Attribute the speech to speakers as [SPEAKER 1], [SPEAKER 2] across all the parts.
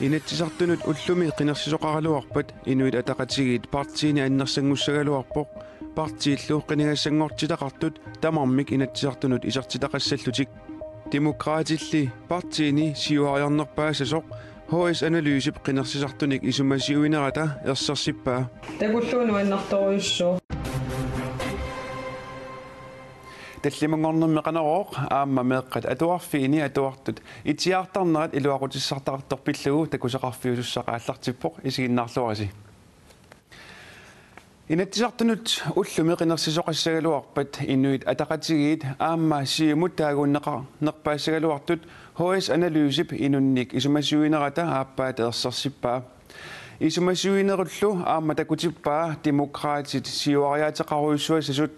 [SPEAKER 1] Inatsisartunut ullumi qinersisoqaraluarpat inuit ataqatigiit partiini annersangussagaluarpoq partiillu qinigassangortitaqartut tamarmik inatsisartunut isartitaqassallutik demokraatilli partiini siuariarnerpaasasoq HS analysip qinersisartunik isumasiuinerata ersersippaa
[SPEAKER 2] takulluunu annartoruussoo
[SPEAKER 1] таллимангорнэрмеқанерооқ аама меэққат атуарфиини атуартут итиартарнерат илуақутиссартартарпиллугу такусеқарфиусуссақааллартиппоқ исигиннаарлуараси инаттисартунут уллуми қинерсисоқассагалуарпат инуит атақатигиит аама сиумут таагуннеқарнерпаассагалуартут HS analysip инунник исумасиуинерата ааппаат ерсерсиппаа исумасиуинеруллу аама такутиппаа демократит сиуариаатеқаруйссуасасут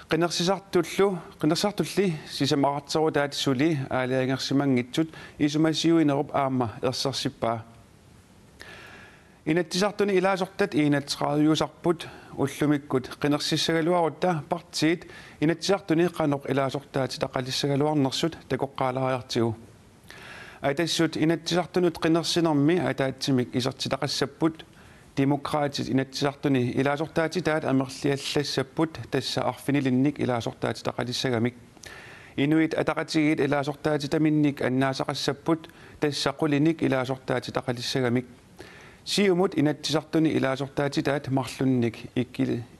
[SPEAKER 1] qinnersisartulli sisamaqarteru suli aaliangersimangitsut isumasiuinerup aamma ersersippaa inattisartuni ilaasortat iinatseqariusarput ullumikkut qinnersissagaluarutta partiit inattisartuni qanoq ilaasortaati taqalissagaluarnersut takoqqaalariartigu atassut inattisartunut qinnersinermi ataatsimik isertitaqassapput demokraatit inatsisartuni ilaasortaati taat amerliallassaput tassa arfinilinnik ilaasortaati taqalissagamik inuit ataqatigiit ilaasortaati taminnik annaasaqassapput tassa qulinik ilaasortaati taqalissagamik siumut inatsisartuni ilaasortaati taat marlunnik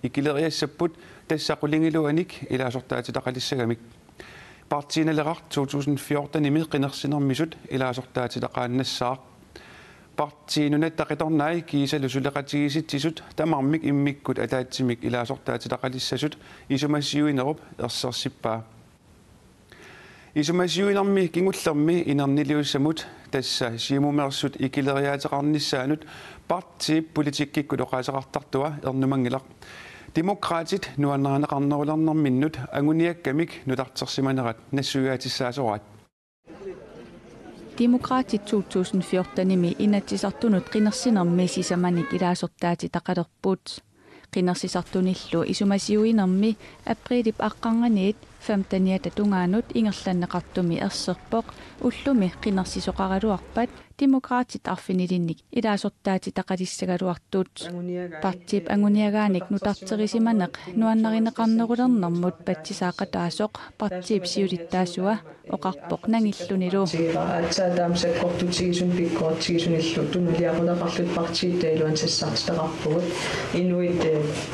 [SPEAKER 1] ikileriassapput tassa qulingiluanik ilaasortaati taqalissagamik partiinaleqart 2014 imi qinersinermisut ilaasortaati taqaannassaaq partiinunat taqitornai kiisalusuleqatigisitsisut tamarmik immikkut ataatsimik ilaasortaati taqalissasut isumasiuinerup ersersippaa isumasiuinermi kingullermi inerniluussamut tassa siumumersut ikileriaateqarnissaanut parti politikkikku toqaasaqartartua ernumangilaq demokraatit nuannaraneqarnerulernerminnut anguniakkamik nutartersimanerat nassugaatissaasorat
[SPEAKER 3] Demokraatit 2014 inatsisartunut qinnersinermi sisamanik ilaasortaati taqalerput qinnersisartunillu isumasiuinermi aprilip aqqarganiit 15 tungaanut ingerlanneqartumi erserpoq ullumi qinnersisoqaraluarpat demokraatit arfinilinnik ilaasortaati taqalissagaluartut partip anguniagaanik nutarterisimaneq nuannarineqarnerulernermut patsisaaqataasoq partip siulittaasua oqarpoq nangillunilu
[SPEAKER 2] atsaataamsakkortutigisun pikkoortigisunillu tunaliaqunaqarlut partiitailuan sassartitaqarpugut inuit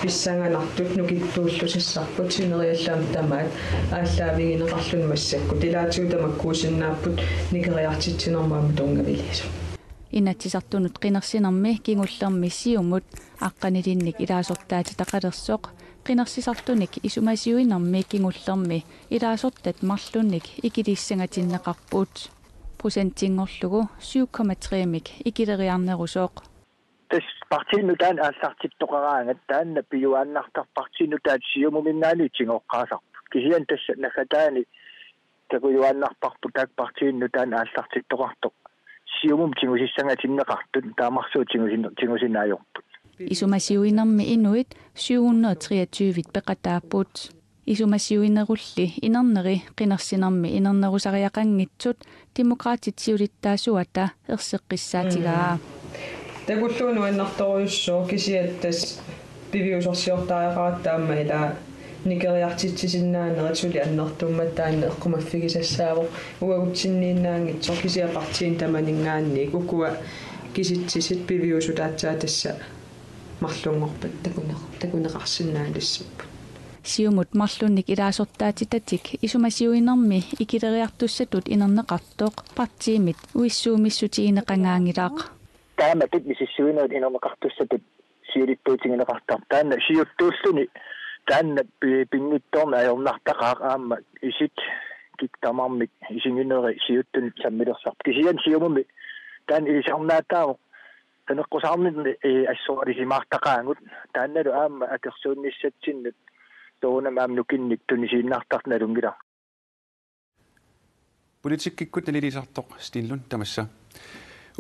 [SPEAKER 2] pissanganartut nukittuullu sassarput sineriallaam tamaat ааллаавигинеқарлун массакку тилаатигутамаккуусиннааппут никериартитсинермаама тунгавилису
[SPEAKER 3] инатсисартунут qinnersinermi kingullermi siumut aqqanilinnik ilaasortaati taqalersoq qinnersisartunik isumasiuinermi kingullermi ilaasortat marlunnik ikilissangatinnеқарпут prosenttingorlugu 7,3mik ikileriarnerusoq
[SPEAKER 4] tas partiinnutaan aallartittoqaraangat taanna piuaannartarpartiinnutaat siumuminnaaliutsingoqqaasarpu kisian tassa nakataani takujuannarparpu taak partiinnutaan aallartittoqartoq siumum tingusissangatinneqartut taamarsuutingusinnaajorput
[SPEAKER 3] isumasiuinermi inuit 723 peqataaput isumasiuinerulli inerneri qinnersinermi inernerusariaqanngitsut demokraatit siulittaasuata erseqqissaatigaa
[SPEAKER 2] takulluunu annartoruussoo kisiattas piviusorsiortaaqarattaamma ilaa nikeriartitsisinnaaneret suli annertummat taanne eqqumaffigisassaaவோq uagutsinniinnaangitso kisiapartiin tamaningaanniik ukua kisitsisit piviusutaatsaa tassa marlungorpat takuneqarsinnaalissup
[SPEAKER 3] siumut marlunnik ilaasortaatitatik isumasiuinermi ikileriartussatut inerneqartoq partiimit uissuumissutiineqangaangilaq
[SPEAKER 4] taamatut misissuineut inerneqartussatut siulittuutigineqartar taanna siuttuulluni taanna pingittorna ajornartaqaaq aamma isit kiktamarmik isingineri siuttun sammilersarp kisian siumumi taan ilisarnaataavo taneqqusarnit assoralisimaartaqaangut taannalu aamma akersuunnissatsinnut toonamaam nukinnik tunisiinnaartarnalungila
[SPEAKER 1] politikkikut nalilisartoq stillun tamassa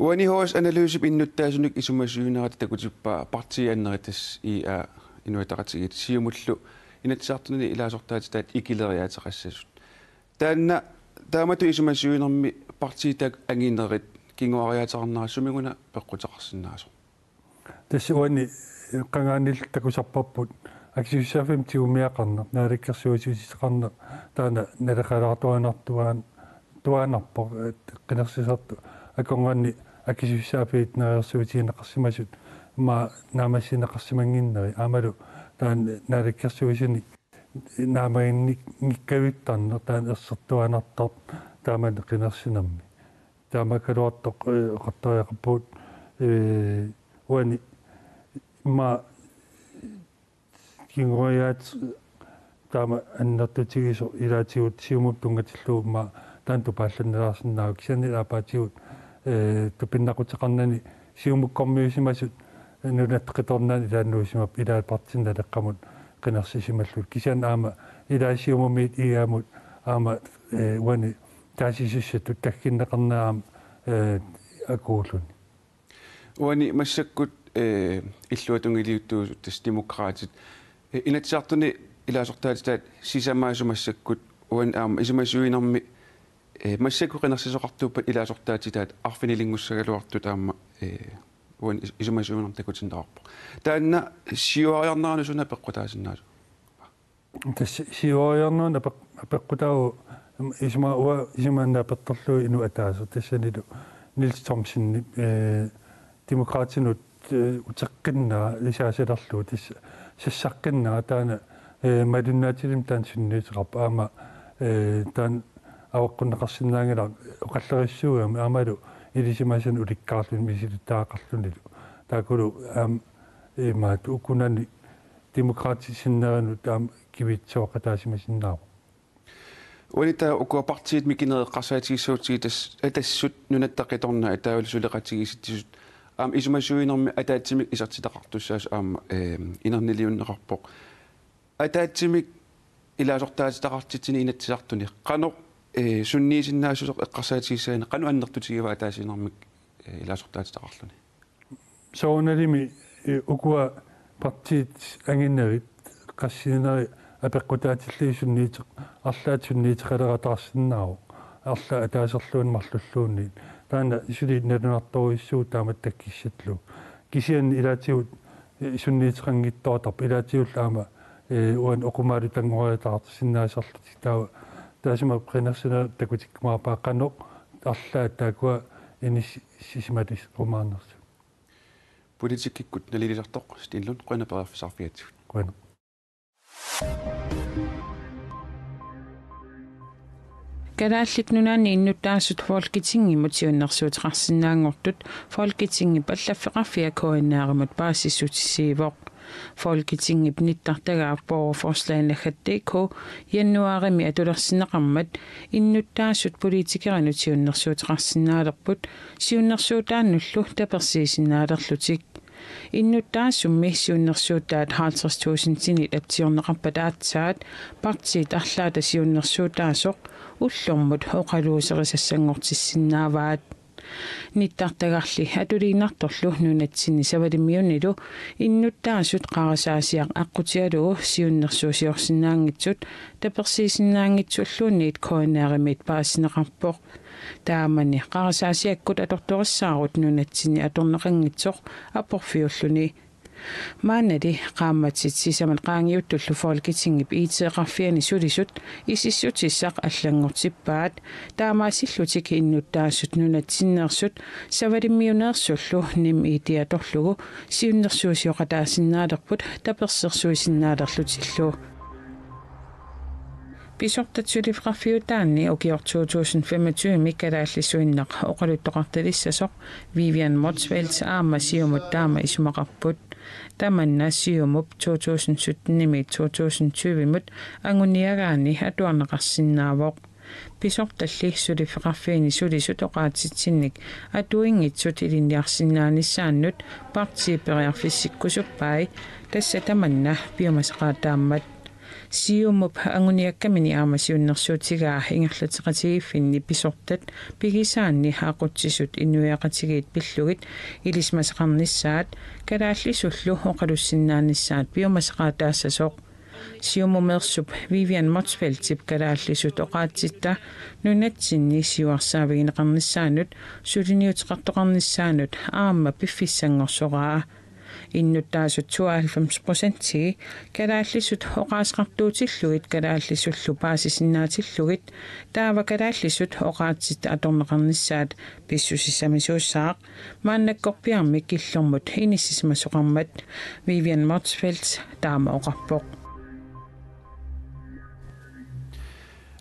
[SPEAKER 1] uani HS analysip innuttaasunik isumasiuinerata takutippaa partiianneritas ia inuitaqatigiit siumullu inatsisartunani ilaasortaatitaat ikileriaateqassasut taanna taamatu isumasiuinermi partiitak anginerit кингуариатаарнаа сумигуна пеққутеқарсиннаасо
[SPEAKER 5] тассуани қангаанил такусарпарпут аксиуссаафим тиумиақарнер нааликкерсуусисеқарнер таана налеқалаартуанартуаан туанарпо қинерсисарту аконгаанни аксиуссаафиит наерсуутиинеқарсимасут ма наамассинеқарсимангиннери аамалу таан нааликкерсуусини наамаинник ngikkaviittarner taan ersertuanartar taaman qinерсинарми таамакалуартоқ эқартариақарпуут уани ма кингояат таама аннертутигисо илаатигут сиумуп тунгатиллуумма таанту паалланнелаарсиннаау кисанилаапаатигут тупиннақутеқарнани сиумуккормиусимасут нунаттеқиторнаани тааннуусимап илаапартинна теққамут qinерсисималлут кисан аама илаасиумумиит иаамут аама уани таасисуссатут таккиннеқарнаам акуулун
[SPEAKER 1] уани массаккут иллуатунгилиуттуусут тас демократит инатсаартуни илаасортаатитаат сисамаасумассаккут уан аама исумасуинарми массакку qinерсисоқартууппат илаасортаатитаат арфинилингуссагалуартут аама уан исумасуинарм такутиннаарпо таанна сиуариарнаарну суна пеққутаасиннаасу
[SPEAKER 5] тас сиуариарнуна пеққутаау исумаанна петторлуи ину атаасу тассанилу Niels Thomsen демократинут утеққиннаа лисаасалерлуу тасса сассаққиннаа таана малуннаатилим таан сунниутеқарпа аама таан аваққуннеқарсинаангила оқаллериссуугами аамалу илисимасан уликкаарлун мисилуттаақарлунилу таакулу маат укунани демократисиннерину таам кивитсоқатаасимасиннаава
[SPEAKER 1] унита укуапартиит микинеэққарсаатигиссуутиги тассут нунаттақиторна атаавалсулеқатигиситтисут аам исумасуинерми атаатсимик исартитақартуссаас аама инернилиуннеқарпоқ атаатсимик илаасортаатитақартитсини инатсисартуни қано сунниисиннаасусоқ эққарсаатигиссаани қану аннертутигива атаасинермик илаасортаатитақарлуни
[SPEAKER 5] сооналими укуа партиит ангиннерит qassiineri апеққутаатиллиисунниитеқ арлаат сунниитеқалератаарсиннааву арла атаасерлуун марлуллуунниит таана исулиит налунарторуиссуу таамат таккиссатлу кисиан илаатигут сунниитеқангиттоотарп илаатигуллаама уан оқумаалу тангориатаартсиннаасарлутик таава таасима қинерсина такутиккумаарпааққано арлаат таакуа инисисималис ромаарнерсу
[SPEAKER 1] политиккиккут налилисартоқ стиллун қунапераффисарфиатсут
[SPEAKER 5] қуна
[SPEAKER 6] Kadaallit nunaanni innuttaassut folketingimut siunnersuuteqarsinnaangortut folketingi pallaffeqarfia koinnaarimat paasissutissiivoq folketingip nittartagaaf borgerforslaanlaggattik januarimi atulersineqarmat innuttaassut politikeranut siunnersuuteqarsinnaalerput siunnersuutaannullu tapersiisinnaalerlutik innuttaassummi siunnersuutaat 50.000 tinit aptiorneqarpataatsaat partiit arlaata siunnersuutaasoq ullormut oqaluuserisassangortissinnaavat nittartagarli atuliinartorlu nunatsini savalimiunilu innuttaassut qarasaasiaq aqqutialugu siunnersuusiorsinnaangitsut tapersiisinnaangitsulluunniit koinaarimit paasineqarpoq taamani qarasaasiakkut atortorissaagut nunatsini atorneqangitsoq aporfiulluni maanali qaammatsit sisaman qaangiuttullu folketingip iiteeqarfiani sulisut isissutissaq allangortippaat taamaasillutik innuttaassut nunatsinneersut savalimmiuneersullu nim iitiatorlugu siunnersuusioqataasinnaaleqput tapersersuisinnaalerlutillu pisortatsuliqarfiutaanni ukior 2025 mikkalaallisuinneq oqaluttoqartalissasoq Vivian Motzfeldt aama siumut taama isumaqarput tamannassiumup 2017-2020 mut anguniagaani atuarneqarsinnaavoq pisortalli sulifiqarfiini sulisut oqaatitsinnik atuingitsut ilinniarsinnaannissaannut partiiperiarfissikkusuppai tassa tamanna piumasaqaataammat siumup anguniakkamini aamasiunnersuutigaa ingerlateqatigiiffinni pisortat pigisaanni haaquttisut innuiaqatigiit pillugit ilismasaqarnissaat kalaallisullu oqalussinnaannissaat piumasaqaataassasooq siumumersup Vivian Motsfeldt kalaallisut oqaatsitta nunatsinni siuarsaavigineqarnissaanut suliniutiqartoqarnissaanut aamma piffissangorsoraa innuttaasut 92% kalaallisut oqaasqartuutillugit kalaallisullu paasisinnaatilugit taava kalaallisut oqaatsit atorneqarnissaat pissusissamisuussaaq maannakkorpiarmik killormut inissismasoqarmat Vivian Motsfeldt taama oqarpoq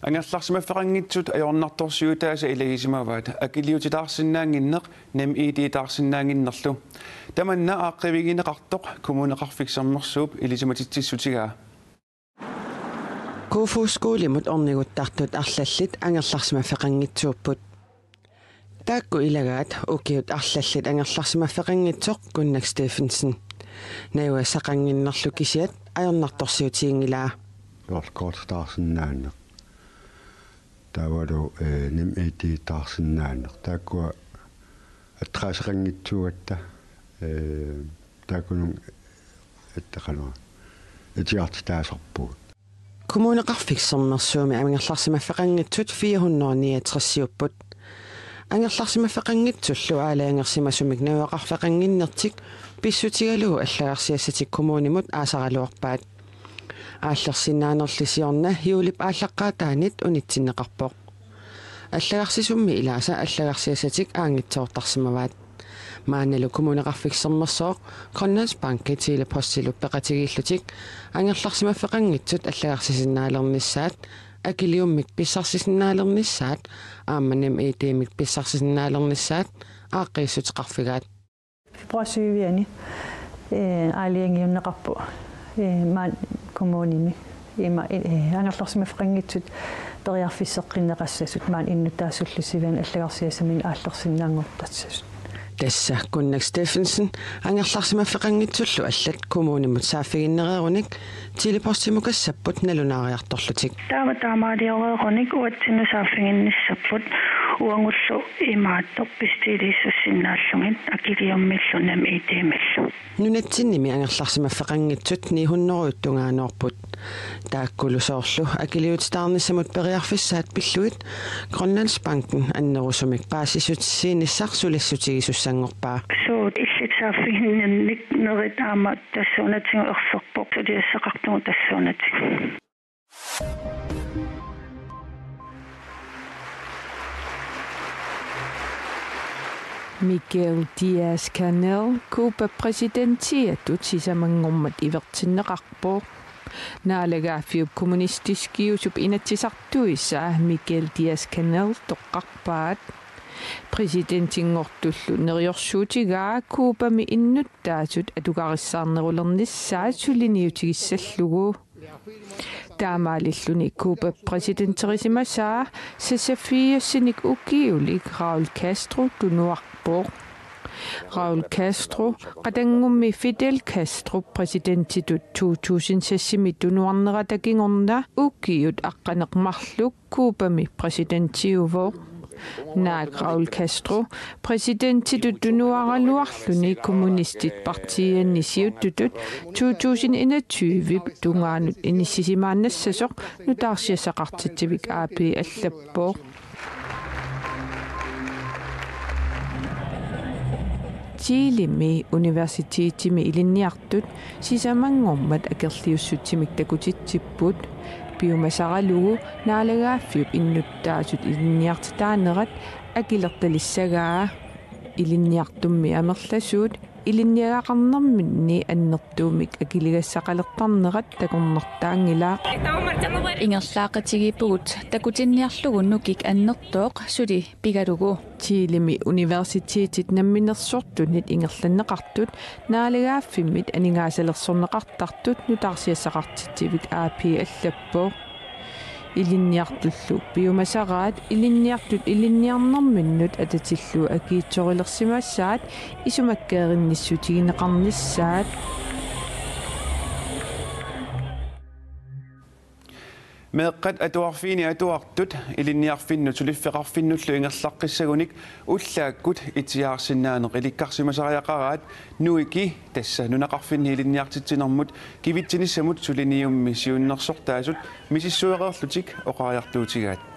[SPEAKER 1] Angerlarsimaffaqanngitsut ajornartorsiutaasa ilagisimavaat akiliutitaarsinnaanginneq nem iitiitaarsinnaanginnerlu tamanna aaqqavigineqartoq kommuneqarfiksermersuup ilisimatitsissutigaa
[SPEAKER 7] Kuufuuskuulimut orniguttartut arlallit angerlarsimaffaqanngitsuupput taakku ilagaat ukiut arlallit angerlarsimaffaqanngitsoq kunnak Stephensen naiwa saqanginnerlu kisiat ajornartorsiutiingilaa
[SPEAKER 8] Northcourt-taarsinnaanneq Tavalu nem iitiitaarsinnaanneq taakkua attraasaqanngitsuugatta taakunun ittaqalua itiartitaasorpuut
[SPEAKER 7] Kommuneqarfiksermersuumi angerlarsimaffaqanngitsut 469 angerlarsimaffaqanngitsullu aalaangersimasumik naviaqarfaqanginnertik pissutigalugu аллагарсиассатик коммунимут аасаралуарпаат ааллерсинааnerlisiorna юулип ааллаққаатаанит унитсиннеқарпоқ аллагарсисумми илааса аллагарсиассатик аангитсоортарсимаваат маанналу коммунеқарфиксермерсоо Grønlands Bank тиле постилу пеқатигииллутик ангерларсимаффеқангитсут аллагарсисиннаалернissaат акилиуммик писсарсисиннаалернissaат аамманам итимик писсарсисиннаалернissaat ааққиссутеқарфигаат
[SPEAKER 9] фибрасуивиани аалиангиуннеқарпу маан коммуними има ангерларсимаффеқангитсут периарфиссеққиннеқассасут маан иннутаассуллисивиан аллагарсиасамин ааллерсиннаангортатсасут
[SPEAKER 7] Tässä kunnak Stephensen angerlarsimaffeqanngitsullu allat kommunimut saaffigиннереerunik tiliporsimukassapпут nalunaariartorlutik
[SPEAKER 10] таамаалиореerunik уатсину сааффигинниссаппут уангуллу имааттор пистилииссуссиннааллугит акилиуммиллунам итималлу
[SPEAKER 7] нунатсинними анgerlarsimaffeqanngitsut 900-уттунгаанорпут тааккулусоорлу акилиутитаарниссамут периарфиссаат пиллуит Grønlands Banken аннерусумик паасисутсиинissarсулассутигисуссангорпаа
[SPEAKER 10] суут иллитсааффигиннанник неритаама тассуунатсигу ерсерпоқ сулиассақартугу тассуунатиг
[SPEAKER 6] Miguel Díaz-Canel Cuba-præsidentiatut sisamangormat ivertinneqarpoq naalagaafiup kommunistiskiusup inatsisartuissaa Miguel Díaz-Canel toqqarpaat presidentingortullu neriorsuutigaa Cuba-mi innuttaasut atugarissaarnerulernissaat suliniutigissаллугу таамаалиллуни Cuba presidenterissimasaa сасафиассиник укиулик Raúl Castro tunuarpoq Raúl Castro qatangummi Fidel Castro presidentitut 2006 tunuarneratagingorna ukiut aqqaneqmarluk Cuba-mi presidentiuvoq naak Raúl Castro presidentitut tunuaraluarluni kommunistit partiannisiuttutut 2021 tungaanut inissisimaannassasoq nutaarsiasaqartitsivik aapi allappoq Chilimi universitetimi ilinniartut sisamangormat akerliussutsimik takutitsipput piumasaralugu naalagaafiup innuttaasut ilinniartitaanerat akilertalissagaa ilinniartummi amerlasuut ilinniagaaqarnerminni annertuumik akiligassaqalertarnerat takornertaangilaa
[SPEAKER 3] Ingerlaaqatigipugut takutinniarlugu nukik annertooq suli pigalugu
[SPEAKER 6] Chilimi universitetit namminersortunit ingerlanneqartut naalagaaffimit aningaasalersorneqartartut nutaarsiassaqartitsivik aapi allappoq ilinniartullu piumasaraat ilinniartut ilinniarnerminnut atatillu akiitsoриlersimassaat isumakkeerinnissutigineqarnissaat
[SPEAKER 1] Meeqqat atuarfiini atuartut ilinniarfinnu tuliffeqarfinnullu ingerlaqqissagunik ullaakkut itiaarsinnaaneq ilikkarsimasariaqaraat nuiki tassa nunaqarfinni ilinniartitsinermut kivittinissamut suliniummi siunnersortaasut misissueqerlutik oqariartuutigaat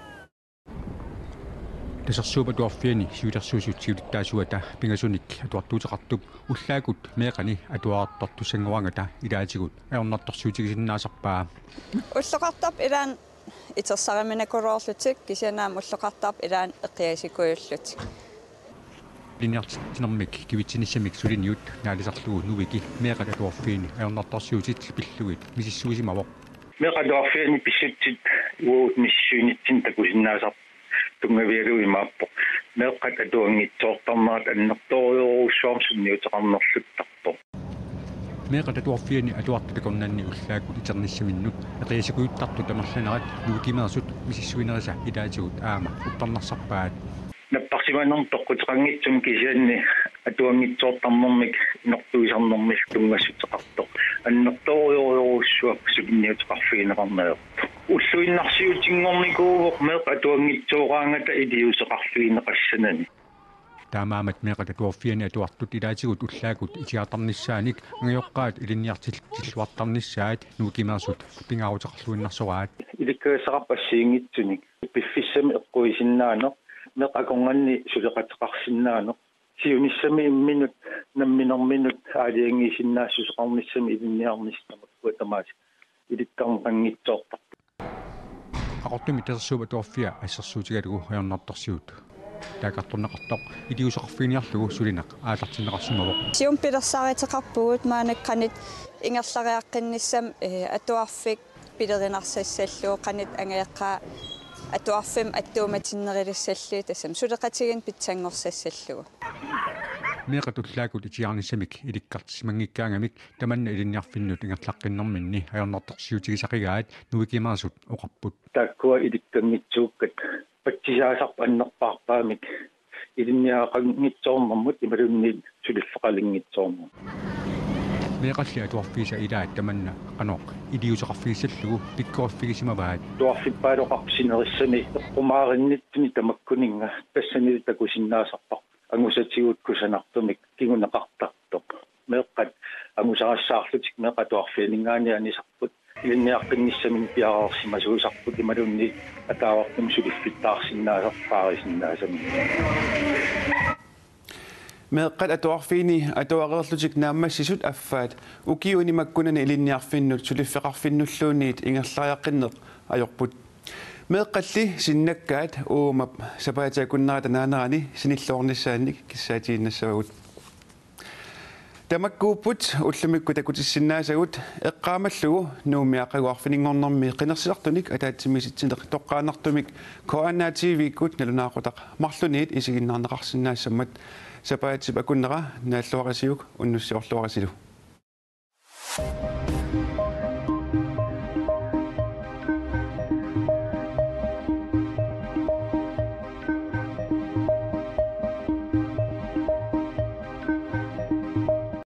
[SPEAKER 11] Tasarsuupa tuarfiani siulersuusutsiulittaasuata pingasunik atuartuuteqartup ullaakut meeqani atuaartartussanguangata ilaatigut aornartorsuutigisinnaasarpaa
[SPEAKER 12] уллоқартап илаан итэрсараминакулоорлутик кисианаам уллоқартап илаан эққиасикуйуллутик
[SPEAKER 11] линиартинэрмик кивитсиниссамик сулиниут наалисарлугу нувики меэқат атуарфиини аорнартарсуутит пиллугит мисиссуисимавоқ
[SPEAKER 13] меэқат атуарфиини писсутсит уут миссуинитсин такусиннаасар тунгавиалуимааппо меэқат атуангитсоортарнаат аннерториоруссуарм сунниутеқарнерлуттарпо meeqat atuarfiani atuartutakорнанни уллаакут итерниссаминнут эқиасикуйуттарту тамерланерат нуукимерсут мисиссуинерisa илаатигут аама уттарнарсарпаат наппарсиманерм тоққутеқангитсум кисианни атуангитсоортарнэрмик нортуисарнэрмил тунгассутеқарто аннерториоруссуак супинниутеқарфиинеқарнаерто уллуиннарсиутингорникууоқ меэқ атуангитсооraangata илиусеқарфиинеқассанани таамаамат меэқат атуарфиани атуартут илаатигут уллаакут итиартарниссааник ангиоққаат илинниартиллуаттарниссаат нуукимерсут пингаарутеқарлуиннарсораат иликкаасақарпассиингитсуник пиффиссами эққуисиннаано меқаконганни сулеқатеқарсиннаано сиуниссами имминут намминерминут аалиангисиннаассусеқарниссами илинниарнистамат куатамаас иликкарнангитсоортар ақортуми терсууба туарфиа ассерсуутигалугу хаярнартарсиут таакартуннеқартоқ илиусеқарфиниарлугу сулинақ аалартиннеқарсимавоқ
[SPEAKER 12] сиум пилерсаариатеқарпугут маанакканит ингерлариаққинниссам атуарфик пилеринарсассаллуу қанит ангаяққаа атуарфим аттууматиннерилиссалли тассам сулеқатигин питсангорсассаллугу меқатуллаакут итиарниссамик иликкартисмангиккаангамик таманна илинниарфиннут ингерлаққиннэрминни аёрнартарсиутигисақигаат нуикимаасут оқарпут тааккуа иликкангитсууккат патсисаасарпа аннерпаарпаамик илинниаақангитсоорнэрмут ималунни сулиффеқалингитсоорнер меқалли атуарфиса илаат таманна қаноқ илиусеқарфигисаллугу пиккорфигисимаваат туарфиппаалоқарпсинериссани эққумаариннитсуни тамаккунинга тассанили такусиннаасарпар ангусатигут кусанартумик кигунеқартартоқ меққат ангусарассаарлутик меқат туарфианингаани илинниаққинниссамин пиараарсимасуусарпут ималунни атаавартум сулиффиттаарсиннаасарпаарисиннаасами
[SPEAKER 1] meeqqat atuarfiini atuaqerlutik naammassisut affaat ukiuni makkunani ilinniarfinnut suliffeqarfinnulluuniit ingerlariaqqinneq ajorput meeqqalli sinnakkaat uumap sapaataakunnerata naanerani sinilluornissaannik kissaatiinnassavagut tamakkuupput ullumikku takutissinnaasagут eqqaamallugu nuumiaqaguarfiningornermi qinersisartunik ataatsimiisitsindeq toqqaanartumik koanaativiikkut nalunaaqutaq marluniit isiginnaarneqarsinnaasammat sapaatip akunnera naalluarasiuk unnussiorluarasilu